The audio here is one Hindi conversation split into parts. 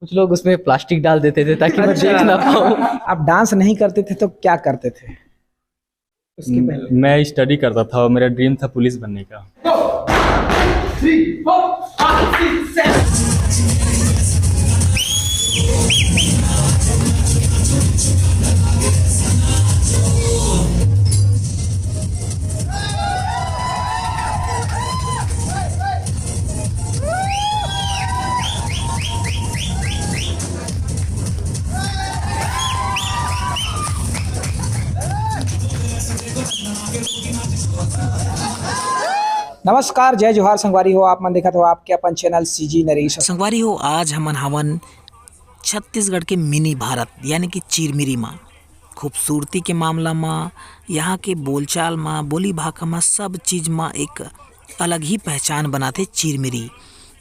कुछ लोग उसमें प्लास्टिक डाल देते थे ताकि मैं देख ना पाऊँ। आप डांस नहीं करते थे तो क्या करते थे उसके पहले? मैं स्टडी करता था और मेरा ड्रीम था पुलिस बनने का। नमस्कार, जय जोहार संगवारी हो। आप मन देखा तो आपके अपन चैनल सीजी नरेश। संगवारी हो, आज हमन हवन छत्तीसगढ़ के मिनी भारत यानी कि चिरमिरी माँ। खूबसूरती के मामला में, यहाँ के बोलचाल में, बोली भाषा में, सब चीज़ में एक अलग ही पहचान बनाते चिरमिरी।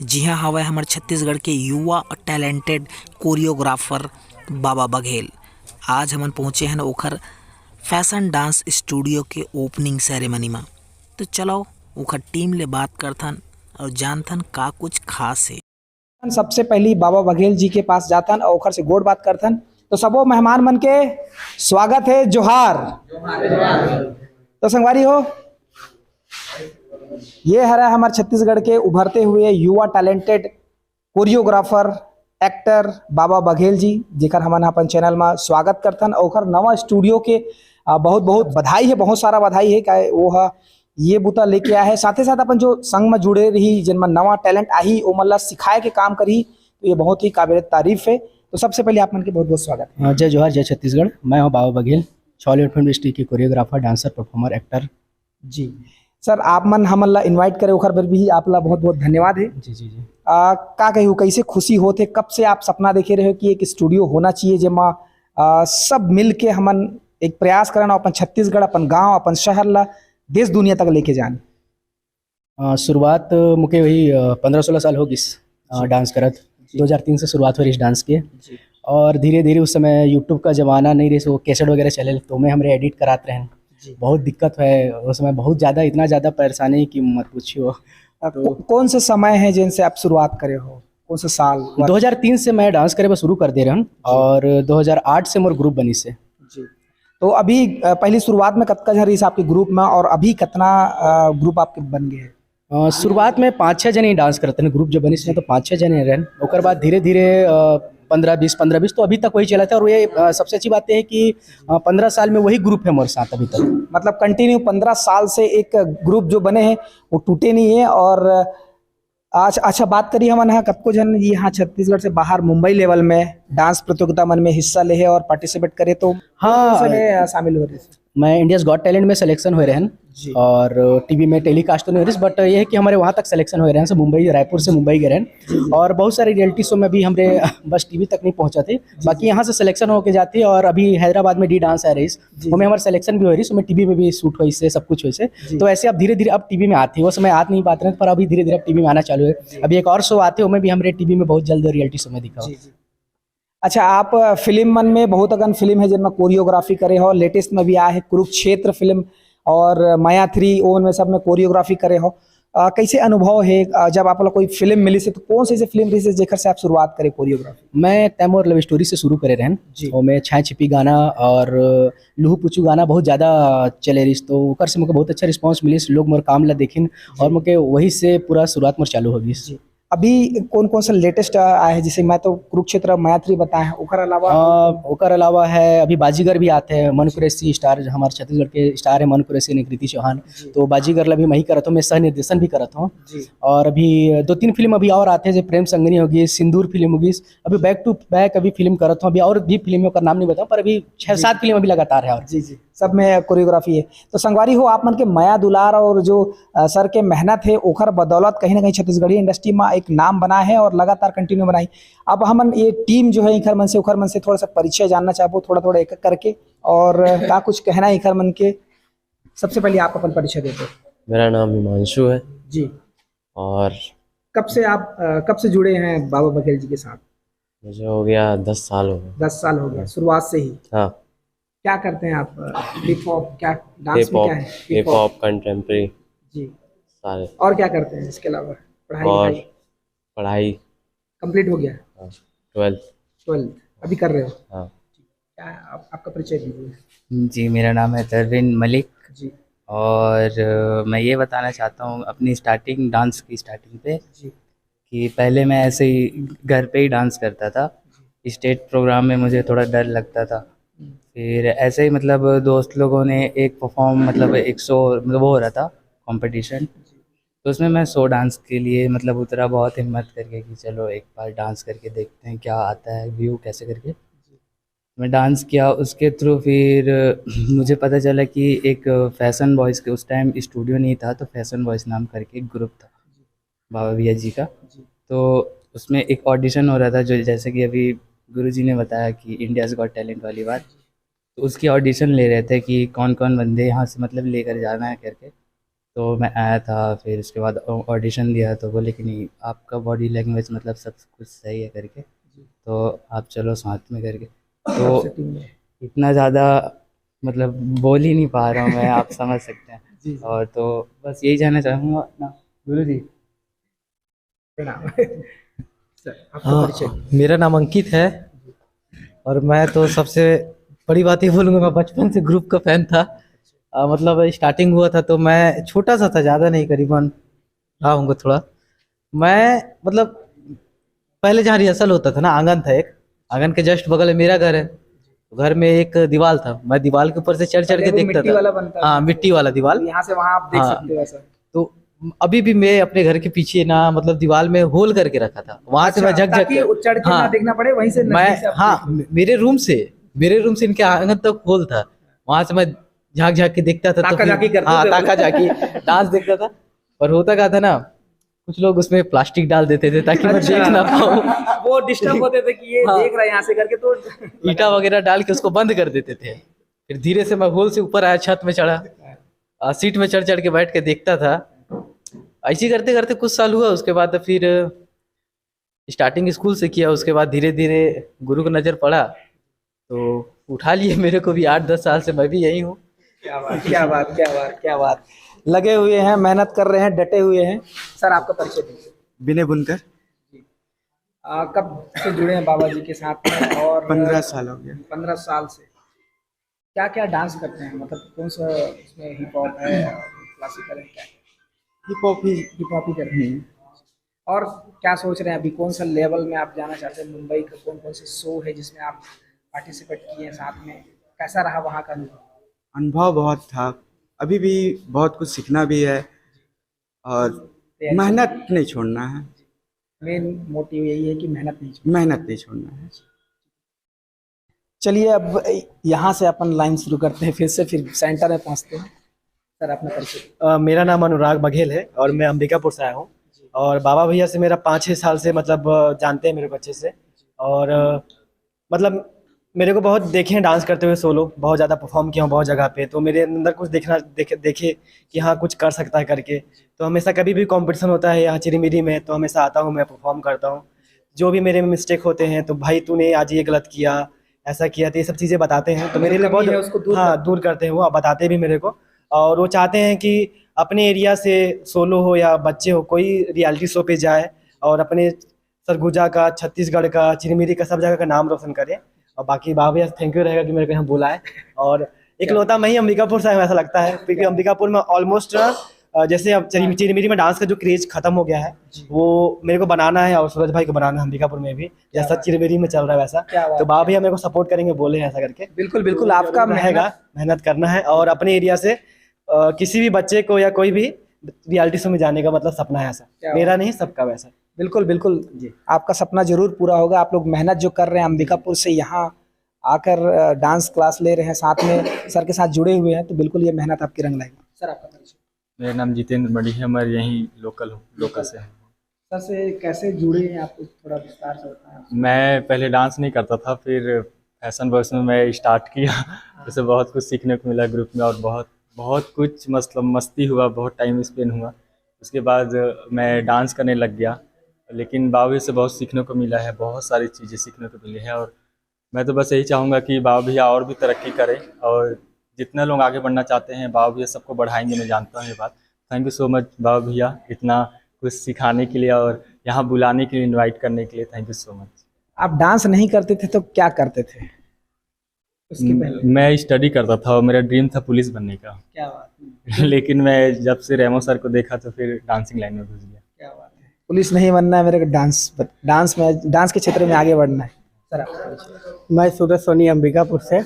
जी हाँ, हवा हमारे छत्तीसगढ़ के युवा टैलेंटेड कोरियोग्राफर बाबा बघेल। आज हमन पहुँचे हैं ओखर फैशन डांस स्टूडियो के ओपनिंग सेरेमनी में। तो चलो ओखर टीम ले बात करथन और जानथन का कुछ खास है। सबसे पहली बाबा बघेल जी के पास जातन और ओखर से गोड़ बात करथन। तो सबो मेहमान मन के स्वागत है, जोहार। तो संगवारी हो, ये हरा हमारे छत्तीसगढ़ के उभरते हुए युवा टैलेंटेड कोरियोग्राफर एक्टर बाबा बघेल जी, जेकर हमन अपन चैनल में स्वागत करथन। ओखर नवा स्टूडियो के बहुत बहुत बधाई है, बहुत सारा बधाई है का वो ये बूता लेके आया है। साथ ही साथ अपन जो संग में जुड़े रही, जिनमें नवा टैलेंट आई ओ मल्ला सिखाए के काम करी, तो ये बहुत ही काबिल तारीफ है। तो सबसे पहले आप मन के बहुत बहुत स्वागत है। जय जोहार, जय छत्तीसगढ़। मैं हूँ बाबा बघेल, छॉलीवुड फिल्म इंडस्ट्री के कोरियोग्राफर, डांसर, परफॉर्मर, एक्टर। जी सर, आप मन हमन ला इन्वाइट करे ओखर बर भी आप ला बहुत बहुत धन्यवाद है। जी जी जी। का कहूँ, कैसे खुशी होते, कब से आप सपना देखे रहे हो कि एक स्टूडियो होना चाहिए जेमा सब मिल के हमन एक प्रयास करना अपन छत्तीसगढ़, अपन गाँव, अपन शहर ला देश दुनिया तक लेके जाने? शुरुआत मुके वही 15-16 साल हो गइस डांस करत। 2003 से शुरुआत हुई इस डांस के, और धीरे धीरे उस समय यूट्यूब का ज़माना नहीं रहे, वो कैसेट वगैरह चले तो मैं हमरे एडिट कराते रहें। बहुत दिक्कत है उस समय, बहुत ज़्यादा, इतना ज़्यादा परेशानी कि मत पूछियो। तो कौन से समय है जिनसे आप शुरुआत करे हो, कौन से साल? 2003 से मैं डांस करे शुरू कर दे रहा हूँ, और 2008 से मोर ग्रुप बनी से। तो अभी पहली शुरुआत में कतना जन रही आपके ग्रुप में, और अभी कितना ग्रुप आपके बन गए हैं? शुरुआत में 5-6 जने डांस करते हैं, ग्रुप जो बनी इसमें तो 5-6 जने रहन। ओकर बाद धीरे धीरे 15-20 तो अभी तक वही चला था। और ये सबसे अच्छी बात है कि 15 साल में वही ग्रुप है हमारे साथ अभी तक। मतलब कंटिन्यू 15 साल से एक ग्रुप जो बने हैं वो टूटे नहीं है। और आज अच्छा बात करी हमन यहाँ कब को जन यहाँ छत्तीसगढ़ से बाहर मुंबई लेवल में डांस प्रतियोगिता मन में हिस्सा ले है और पार्टिसिपेट करे, तो हाँ शामिल हो रहे हैं। मैं इंडियाज गॉट टैलेंट में सिलेक्शन हुए रहन, और टीवी में टेलीकास्ट तो नहीं हो रही, बट ये है कि हमारे वहाँ तक सिलेक्शन हुए रहन। से मुंबई, रायपुर से मुंबई गए रहन, और बहुत सारे रियलिटी शो में भी हमारे बस टीवी तक नहीं पहुँचा थे। बाकी यहाँ से सिलेक्शन होके जाती है, और अभी हैदराबाद में डी डांस है रही, उसमें हमारा सिलेक्शन भी हो रही, उसमें टीवी में भी शूट हुई से सब कुछ हुई से। तो ऐसे अब धीरे धीरे अब टीवी में आती है, वो समय आ नहीं पाते हैं, पर अभी धीरे धीरे अब टीवी में आना चालू है। अभी एक और शो आते हैं, उसमें भी हमारे टीवी में बहुत जल्द रियलिटी शो में दिखा। अच्छा, आप फिल्म मन में बहुत अगन फिल्म है जिनमें कोरियोग्राफी करे हो, लेटेस्ट में भी आया है कुरुक्षेत्र फिल्म और माया 3 ओन में सब में कोरियोग्राफी करे हो। कैसे अनुभव है जब आप लोग कोई फिल्म मिली से, तो कौन सी फिल्म रही से जेकर से आप शुरुआत करे कोरियोग्राफी? मैं तैमूर लव स्टोरी से शुरू करे रहन, और मैं छाए छिपी गाना और लूहू पुचू गाना बहुत ज़्यादा चले रही, तो ओकर से मुझे बहुत अच्छा रिस्पांस मिली, लोग मोर काम ला देखिन, और मुझे वही से पूरा शुरुआत मोर चालू हो गई। अभी कौन कौन सा लेटेस्ट आया है? जैसे मैं तो कुरुक्षेत्र, माया 3 बताए हैं, ओकर अलावा है अभी बाजीगर भी आते हैं। मनु कुरैशी स्टार, हमारे छत्तीसगढ़ के स्टार है मनु कुरैशी ने, कृति चौहान, तो बाजीगर ला भी मैं ही करता हूँ, मैं सह निर्देशन भी करता हूँ। और अभी 2-3 फिल्म अभी और आते हैं, जैसे प्रेम संगनी होगी, सिंदूर फिल्म होगी, अभी बैक टू बैक अभी फिल्म करता हूँ। अभी और भी फिल्मों का नाम नहीं बताऊँ, पर अभी 6-7 फिल्म अभी लगातार है। और जी सब में कोरियोग्राफी है। तो संगवारी हो, आप मन के माया दुलार और जो सर के मेहनत है ओखर बदौलत कहीं ना कहीं छत्तीसगढ़ी इंडस्ट्री में एक नाम बना है और लगातार कंटिन्यू बनाई। अब हमन ये टीम जो है इखर मन से ओखर मन से थोड़ा सा परिचय जानना चाहबो, थोड़ा एक करके, और का कुछ कहना है इखर मन के। सबसे पहले आप अपन परिचय देते। मेरा नाम हिमांशु है जी। और कब से जुड़े हैं बाबा बघेल जी के साथ? मुझे हो गया 10 साल हो गए। 10 साल हो गया, शुरुआत से ही? हाँ। क्या करते हैं आप? हिप हॉप, क्या डांस में क्या है? हिप हॉप, कंटेम्प्रेरी जी सारे। और क्या करते हैं इसके अलावा? और पढ़ाई कंप्लीट हो गया? हाँ। 12th। 12th अभी कर रहे हो? हाँ। क्या आपका परिचय दीजिए। जी, मेरा नाम है तरविन मलिक जी और मैं ये बताना चाहता हूँ अपनी स्टार्टिंग डांस की स्टार्टिंग पे जी कि पहले मैं ऐसे ही घर पे ही डांस करता था। स्टेट प्रोग्राम में मुझे थोड़ा डर लगता था। फिर ऐसे ही मतलब दोस्त लोगों ने एक परफॉर्म मतलब एक शो मतलब वो हो रहा था कंपटीशन, तो उसमें मैं शो डांस के लिए मतलब उतरा बहुत हिम्मत करके कि चलो एक बार डांस करके देखते हैं क्या आता है व्यू कैसे करके। मैं डांस किया उसके थ्रू। फिर मुझे पता चला कि एक फैशन बॉयज़ के उस टाइम स्टूडियो नहीं था, तो फैशन बॉयज़ नाम करके एक ग्रुप था बाबा भैया जी का। तो उसमें एक ऑडिशन हो रहा था, जो जैसे कि अभी गुरुजी ने बताया कि इंडियाज़ गॉट टैलेंट वाली बात, तो उसकी ऑडिशन ले रहे थे कि कौन कौन बंदे यहाँ से मतलब लेकर जाना है करके। तो मैं आया था, फिर उसके बाद ऑडिशन दिया तो बोले कि नहीं आपका बॉडी लैंग्वेज मतलब सब कुछ सही है करके, तो आप चलो साथ में करके। तो इतना ज़्यादा मतलब बोल ही नहीं पा रहा हूँ मैं, आप समझ सकते हैं। और तो बस यही जानना चाहूँगा अपना गुरु जी। प्रणाम। सर आपका हाँ, परिचय। मेरा नाम अंकित है और मैं तो सबसे बड़ी बात ये बोलूँगा, मैं बचपन से ग्रुप का फ़ैन था। मतलब स्टार्टिंग हुआ था तो मैं छोटा सा था, ज़्यादा नहीं, करीबन रहा होऊंगा थोड़ा। मैं मतलब पहले जहाँ रिहर्सल होता था ना, आंगन था एक, आंगन के जस्ट बगल में मेरा घर है। तो घर में एक दीवार था, मैं दीवार के ऊपर से चढ़ चढ़ पहले के वो देखता मिट्टी था। वाला बनता था। हाँ, मिट्टी वाला दीवार। यहाँ से वहाँ आप देख हाँ। सकते हो ऐसा। तो अभी भी मैं अपने घर के पीछे ना मतलब दीवार में होल करके रखा था, वहां से मैं अच्छा, झक ताकि झक चढ़ के ना देखना पड़े, वहीं से मैं नजदीक से आप हाँ देख लो। मेरे रूम से इनके आंगन तक होल था, वहां से मैं झाँक झाँक के देखता था। तो ताका फिर झाकी करते हाँ थे। ताका झाकी डांस देखता था। पर होता क्या था ना, कुछ लोग उसमें प्लास्टिक डाल देते थे ताकि मैं देख ना पाऊँ। वो डिस्टर्ब होते थे कि ये हाँ। देख रहा है यहाँ से करके, तो ईटा वगैरह डाल के उसको बंद कर देते थे। फिर धीरे से मैं होल से ऊपर आया, छत में चढ़ा, सीट में चढ़ चढ़ के बैठ के देखता था। ऐसे ही करते करते कुछ साल हुआ, उसके बाद फिर स्टार्टिंग स्कूल से किया, उसके बाद धीरे धीरे गुरु को नज़र पड़ा तो उठा लिए मेरे को भी। 8-10 साल से मैं भी यही हूँ। क्या बात, क्या बात, क्या बात, क्या बात। लगे हुए हैं, मेहनत कर रहे हैं, डटे हुए हैं। सर आपका परिचय दीजिए। विनय बुनकर। कब से जुड़े हैं बाबा जी के साथ में? और 15 साल हो गया। 15 साल से। क्या क्या डांस करते हैं, मतलब कौन सा इसमें हिप हॉप है, क्लासिकल है, क्या हिप हॉप ही। हिप हॉप ही करते हैं? और क्या सोच रहे हैं अभी, कौन सा लेवल में आप जाना चाहते हैं? मुंबई का कौन कौन से शो है जिसमें आप पार्टिसिपेट किए हैं साथ में? कैसा रहा वहाँ का अनुभव? अनुभव बहुत था, अभी भी बहुत कुछ सीखना भी है और मेहनत नहीं छोड़ना है। मेन मोटिव यही है कि मेहनत नहीं छोड़नी। मेहनत नहीं छोड़ना है। चलिए अब यहाँ से अपन लाइन शुरू करते हैं, फिर से फिर सेंटर में पहुँचते हैं। सर अपना परिचय। मेरा नाम अनुराग बघेल है और मैं अंबिकापुर से आया हूँ। और बाबा भैया से मेरा 5-6 साल से मतलब जानते हैं मेरे को अच्छे से। और मतलब मेरे को बहुत देखे हैं डांस करते हुए सोलो, बहुत ज़्यादा परफॉर्म किया हूँ बहुत जगह पे, तो मेरे अंदर कुछ देखे कि हाँ कुछ कर सकता है करके। तो हमेशा कभी भी कंपटीशन होता है यहाँ चिरीमिरी में, तो हमेशा आता हूँ, मैं परफॉर्म करता हूँ। जो भी मेरे मिस्टेक होते हैं तो भाई तूने आज ये गलत किया, ऐसा किया, तो ये सब चीज़ें बताते हैं, तो मेरे लिए कमी है उसको बहुत हाँ दूर करते हैं वो, बताते भी मेरे को। और वो चाहते हैं कि अपने एरिया से सोलो हो या बच्चे हो, कोई रियलिटी शो पे जाए और अपने सरगुजा का, छत्तीसगढ़ का, चिरमिरी का, सब जगह का नाम रोशन करे। और बाकी बाबा भैया थैंक यू रहेगा कि मेरे को यहाँ बुलाए। और इकलौता मैं ही अंबिकापुर से ऐसा लगता है, क्योंकि अंबिकापुर में ऑलमोस्ट जैसे अब चिरमिरी में डांस का जो क्रेज खत्म हो गया है, वो मेरे को बनाना है और सूरज भाई को बनाना है अंबिकापुर में भी, जैसा चिरमिरी में चल रहा है वैसा। तो बाबा भैया मेरे को सपोर्ट करेंगे बोले हैं ऐसा करके। बिल्कुल बिल्कुल, आपका रहेगा, मेहनत करना है और अपने एरिया से किसी भी बच्चे को या कोई भी रियलिटी शो में जाने का मतलब सपना है ऐसा, मेरा नहीं सबका वैसा। बिल्कुल बिल्कुल आपका सपना जरूर पूरा होगा। आप लोग मेहनत जो कर रहे हैं, अंबिकापुर से यहाँ आकर डांस क्लास ले रहे हैं, साथ में सर के साथ जुड़े हुए हैं, तो बिल्कुल ये मेहनत आपकी रंग लाएगी। सर आपका परिचय। मेरा नाम जितेंद्र मणि है, मैं यहीं लोकल से हूँ। सर से कैसे जुड़े हैं आपको थोड़ा विस्तार से बताएं। मैं पहले डांस नहीं करता था, फिर फैशन बॉयज़ में मैं स्टार्ट किया। उससे बहुत कुछ सीखने को मिला ग्रुप में, और बहुत कुछ मतलब मस्ती हुआ, बहुत टाइम स्पेंड हुआ। उसके बाद मैं डांस करने लग गया, लेकिन बाबा से बहुत सीखने को मिला है, बहुत सारी चीज़ें सीखने को मिली है। और मैं तो बस यही चाहूँगा कि बाबा भैया और भी तरक्की करें, और जितना लोग आगे बढ़ना चाहते हैं बाबा भैया सबको बढ़ाएंगे, मैं जानता हूँ ये बात। थैंक यू सो मच बाबा भैया, इतना कुछ सिखाने के लिए और यहाँ बुलाने के लिए, इनवाइट करने के लिए, थैंक यू सो मच। आप डांस नहीं करते थे तो क्या करते थे उसके पहले? मैं स्टडी करता था और मेरा ड्रीम था पुलिस बनने का। क्या बात लेकिन मैं जब से रेमो सर को देखा तो फिर डांसिंग लाइन में घुस गया। क्या बात है, पुलिस नहीं बनना है मेरे को, डांस के क्षेत्र में आगे बढ़ना है। सर आप? मैं सूरज सोनी अंबिकापुर से,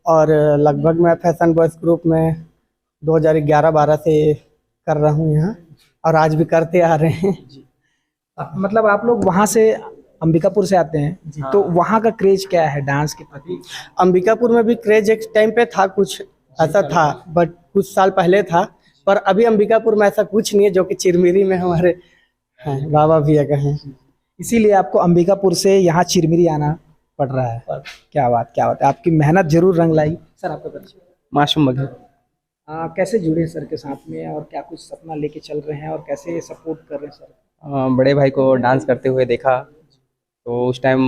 और लगभग मैं फैशन बॉयज ग्रुप में 2011-12 से कर रहा हूँ यहाँ, और आज भी करते आ रहे हैं। मतलब आप लोग वहाँ से अंबिकापुर से आते हैं, तो वहाँ का क्रेज क्या है डांस के प्रति? अंबिकापुर में भी क्रेज एक टाइम पे था, कुछ ऐसा था, बट कुछ साल पहले था। पर अभी अंबिकापुर में ऐसा कुछ नहीं है, जो कि चिरमिरी में हमारे हैं बाबा भैया का है। इसीलिए आपको अंबिकापुर से यहाँ चिरमिरी आना पड़ रहा है। क्या बात है, आपकी मेहनत जरूर रंग लाई। सर आपका परिचय? मासूम बघेल। कैसे जुड़े सर के साथ में, और क्या कुछ सपना लेके चल रहे हैं, और कैसे सपोर्ट कर रहे हैं सर? बड़े भाई को डांस करते हुए देखा तो उस टाइम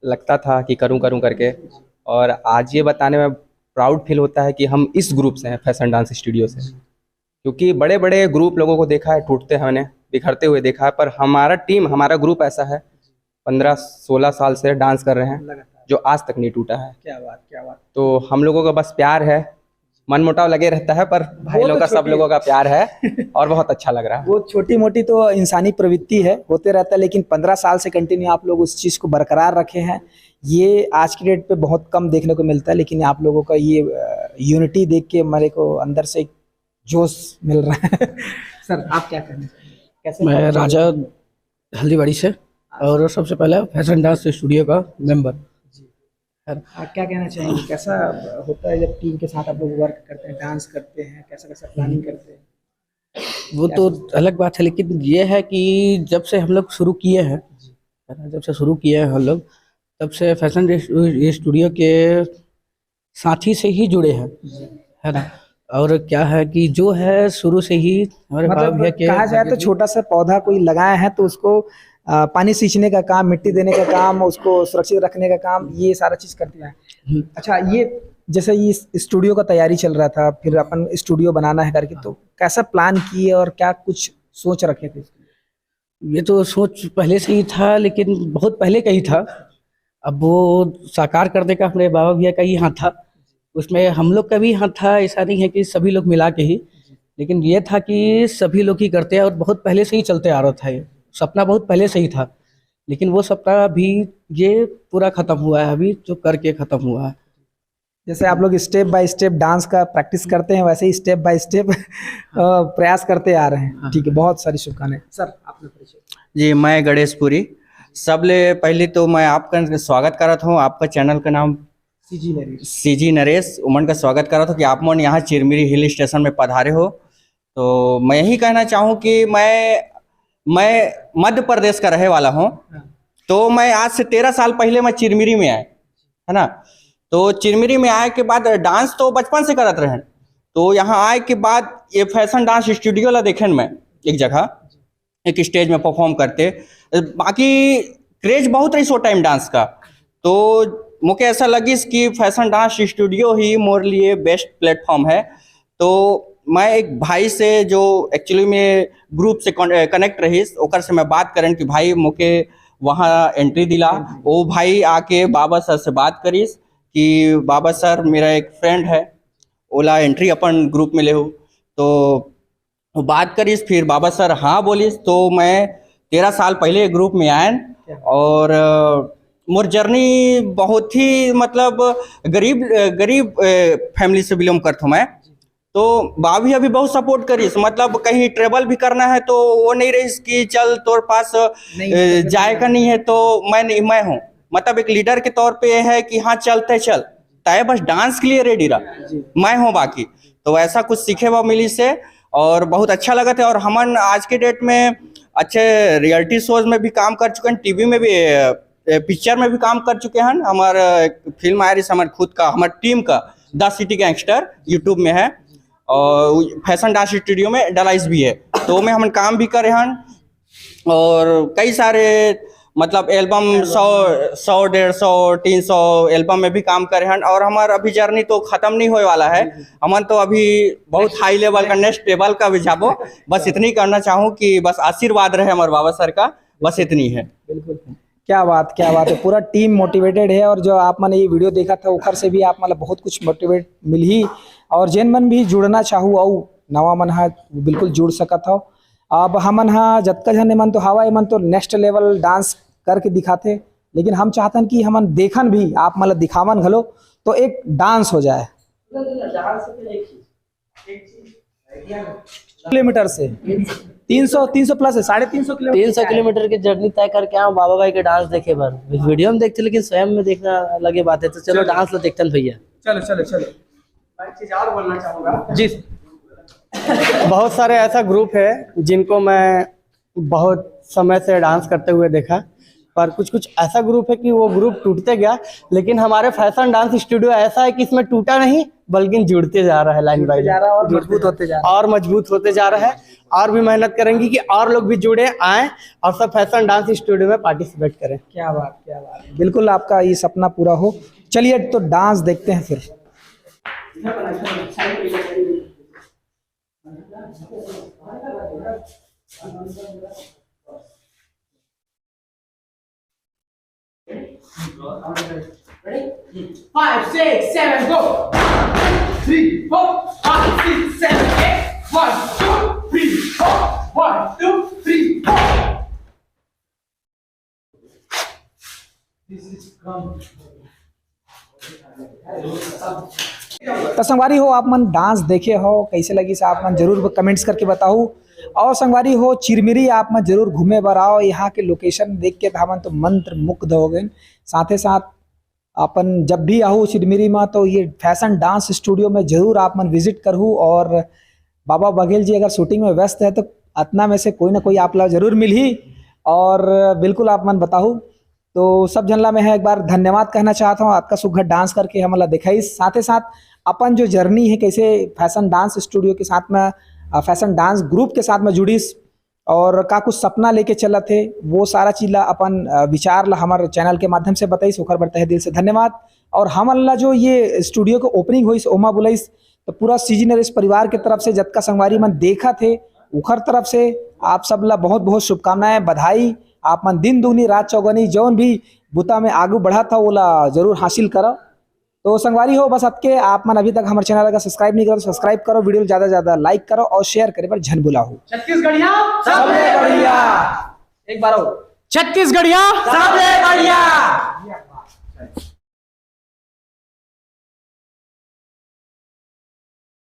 लगता था कि करूं करके, और आज ये बताने में प्राउड फील होता है कि हम इस ग्रुप से हैं, फैशन डांस स्टूडियो से। क्योंकि बड़े बड़े ग्रुप लोगों को देखा है टूटते हैं, हमने बिखरते हुए देखा है, पर हमारा ग्रुप ऐसा है 15-16 साल से डांस कर रहे हैं, जो आज तक नहीं टूटा है। क्या बात। तो हम लोगों का बस प्यार है, मन मुटाव लगे रहता है, पर भाई लोगों का सब लोगों का प्यार है और बहुत अच्छा लग रहा है। वो छोटी मोटी तो इंसानी प्रवृत्ति है, होते रहता है, लेकिन 15 साल से कंटिन्यू आप लोग उस चीज़ को बरकरार रखे हैं। ये आज की डेट पे बहुत कम देखने को मिलता है, लेकिन आप लोगों का ये यूनिटी देख के मेरे को अंदर से एक जोश मिल रहा है। सर आप क्या कहना चाहिए? कैसे? मैं राजा हल्दीबाड़ी से, और सबसे पहले फैशन डांस स्टूडियो का मेंबर। आप क्या कहना चाहेंगे, कैसा होता है जब टीम के साथ आप लोग वर्क करते हैं, डांस करते हैं, कैसा प्लानिंग करते हैं? वो तो अलग बात है, लेकिन ये है कि जब से हम लोग शुरू किए हैं, है ना, जब से शुरू किए हैं हम लोग, तब से फैशन स्टूडियो के साथी से ही जुड़े हैं, है ना। और क्या है कि जो है शुरू से ही हमारे बाबा भैया के, कहा जाए तो छोटा सा पौधा कोई लगाया है तो उसको पानी सींचने का काम, मिट्टी देने का काम, उसको सुरक्षित रखने का काम, ये सारा चीज करते हैं। अच्छा, ये जैसे ये स्टूडियो का तैयारी चल रहा था, फिर अपन स्टूडियो बनाना है करके, तो कैसा प्लान किए और क्या कुछ सोच रखे थे? ये तो सोच पहले से ही था, लेकिन बहुत पहले का ही था। अब वो साकार करने का हमारे बाबा भैया का ही हाथ था, उसमें हम लोग का भी हाथ था। ऐसा नहीं है कि सभी लोग मिला के ही, लेकिन ये था कि सभी लोग ही करते हैं, और बहुत पहले से ही चलते आ रहा था। ये सपना बहुत पहले से ही था, लेकिन वो सपना अभी ये पूरा खत्म हुआ है, अभी जो करके खत्म हुआ है। जैसे आप लोग स्टेप बाय स्टेप डांस का प्रैक्टिस करते हैं, वैसे ही स्टेप बाय स्टेप प्रयास करते आ रहे हैं। ठीक है, बहुत सारी शुभकामनाएं। सर आपने परिचय? जी, मैं गणेशपुरी। सबले पहले तो मैं आपका स्वागत कर रहा हूँ, आपका चैनल का नाम सीजी नरेश उमन का स्वागत कर रहा था कि आप मन यहाँ चिरमिरी हिल स्टेशन में पधारे हो। तो मैं यही कहना चाहूँ कि मैं मध्य प्रदेश का रहने वाला हूँ। तो मैं आज से 13 साल पहले मैं चिरमिरी में आया, है ना। तो चिरमिरी में आए के बाद डांस तो बचपन से करते रहे। तो यहाँ आए के बाद ये फैशन डांस स्टूडियो ला देखे मैं एक जगह, एक स्टेज में परफॉर्म करते। बाकी क्रेज बहुत रही सो टाइम डांस का, तो मुझे ऐसा लगी कि फैशन डांस स्टूडियो ही मोरे लिए बेस्ट प्लेटफॉर्म है। तो मैं एक भाई से जो एक्चुअली में ग्रुप से कनेक्ट रही, ओकर से मैं बात करें कि भाई मुझे वहाँ एंट्री दिला। वो भाई आके बाबा सर से बात करीस कि बाबा सर मेरा एक फ्रेंड है, ओला एंट्री अपन ग्रुप में ले हो। तो वो बात करीस, फिर बाबा सर हाँ बोलिस। तो मैं 13 साल पहले ग्रुप में आयन, और मोर जर्नी बहुत ही मतलब गरीब फैमिली से बिलोंग करता हूँ मैं। तो भाभी अभी बहुत सपोर्ट करीस, मतलब कहीं ट्रेवल भी करना है तो वो नहीं रही कि चल तोर पास जाएगा नहीं है तो मैं हूँ, मतलब एक लीडर के तौर पे है कि हाँ चलते चल ताए, बस डांस के लिए रेडी रहा, मैं हूँ बाकी। तो ऐसा कुछ सीखे हुआ मिली से, और बहुत अच्छा लगा था। और हम आज के डेट में अच्छे रियलिटी शोज में भी काम कर चुके हैं, टीवी में भी, पिक्चर में भी काम कर चुके हैं। हमारा फिल्म आया हमारे खुद का, हमारे टीम का द सिटी गैंगस्टर यूट्यूब में है, और फैशन डांस स्टूडियो में डलाइस भी है। तो में हम काम भी करे हैं, और कई सारे मतलब एल्बम 100, 150, 300 एल्बम में भी काम करे हैं। और हमारा अभी जर्नी तो खत्म नहीं होने वाला है, हमन तो अभी बहुत हाई लेवल का, नेक्स्ट लेवल का भी जाबो। बस इतनी करना चाहूँ कि बस आशीर्वाद रहे हमारे बाबा सर का, बस इतनी है। बिल्कुल। क्या बात है, पूरा टीम मोटिवेटेड है। और जो आप मैंने ये वीडियो देखा था उखर से भी आप मतलब बहुत कुछ मोटिवेट मिल ही, और जेन मन भी जुड़ना चाहूँ और नवा मन हा बिल्कुल जुड़ सकत हो। अब हमन हा जतका जन मन तो हवा मन तो नेक्स्ट लेवल डांस करके दिखाते, लेकिन हम चाहतन कि हमन देखन भी आप मतलब दिखावन घलो तो एक डांस हो जाए। किलोमीटर से 300 प्लस है, 350 किलोमीटर। 300 किलोमीटर की जर्नी तय करके आए बाबा भाई के डांस देखे बार, वीडियो में देखते लेकिन स्वयं में देखना अलग बात है। तो चलो डांस लो देखते भैया। चलो मैं एक चीज और बोलना चाहूँगा जी। बहुत सारे ऐसा ग्रुप है जिनको मैं बहुत समय से डांस करते हुए देखा, पर कुछ ऐसा ग्रुप है कि वो ग्रुप टूटते गया, लेकिन हमारे फैशन डांस स्टूडियो ऐसा है कि इसमें टूटा नहीं बल्कि जुड़ते जा रहा है, लाइन बाय जा रहा है और मजबूत होते जा रहा है, और मजबूत होते जा रहा है। और भी मेहनत करेंगे कि और लोग भी जुड़े आए और सब फैशन डांस स्टूडियो में पार्टिसिपेट करें। क्या बात, बिल्कुल आपका ये सपना पूरा हो। चलिए तो डांस देखते हैं फिर। Five, six, seven, go. 3, 4, 5, 6, 7, 8. 1, 2, 3, 4. 1, 2, 3, 4. तो संगवारी हो आप मन डांस देखे हो कैसे लगी से आप मन जरूर कमेंट्स करके बताओ। और संगवारी हो चिरमिरी आप मन जरूर घूमे बर आओ, यहाँ के लोकेशन देख के हमन तो मंत्र मुग्ध हो गए। साथ ही साथ अपन जब भी आहू चिरमिरी में तो ये फैशन डांस स्टूडियो में जरूर आप मन विजिट करूँ। और बाबा बघेल जी अगर शूटिंग में व्यस्त है तो अतना में से कोई ना कोई आप लोग जरूर मिल ही। और बिल्कुल आप मन बताऊँ तो सब जनला में है एक बार धन्यवाद कहना चाहता हूँ, आपका सुघर डांस करके हमला दिखाई। साथ ही साथ अपन जो जर्नी है कैसे फैशन डांस स्टूडियो के साथ में फैशन डांस ग्रुप के साथ में जुड़ीस और का कुछ सपना लेके चला थे, वो सारा चीज ला अपन विचार ला हमारे चैनल के माध्यम से बताइस, ओखर बर तहे दिल से धन्यवाद। और हमला जो ये स्टूडियो को ओपनिंग हुई ओमा बुलाइस तो पूरा सीजी नरेश परिवार के तरफ से जतका संगवारी मन देखा थे उखर तरफ से आप सब ला बहुत बहुत शुभकामनाएं, बधाई। आप मन दिन दुगनी रात चौगनी जौन भी बुता में आगू बढ़ा था वो ला जरूर हासिल करो। तो संगवारी हो बस अतके आप मन अभी तक हमारे चैनल का सब्सक्राइब नहीं करो, सब्सक्राइब करो, वीडियो ज्यादा से ज्यादा लाइक करो और शेयर करे पर झन बुला हो। छत्तीसगढ़िया सबले बढ़िया, एक बार हो छत्तीसगढ़िया सबले बढ़िया।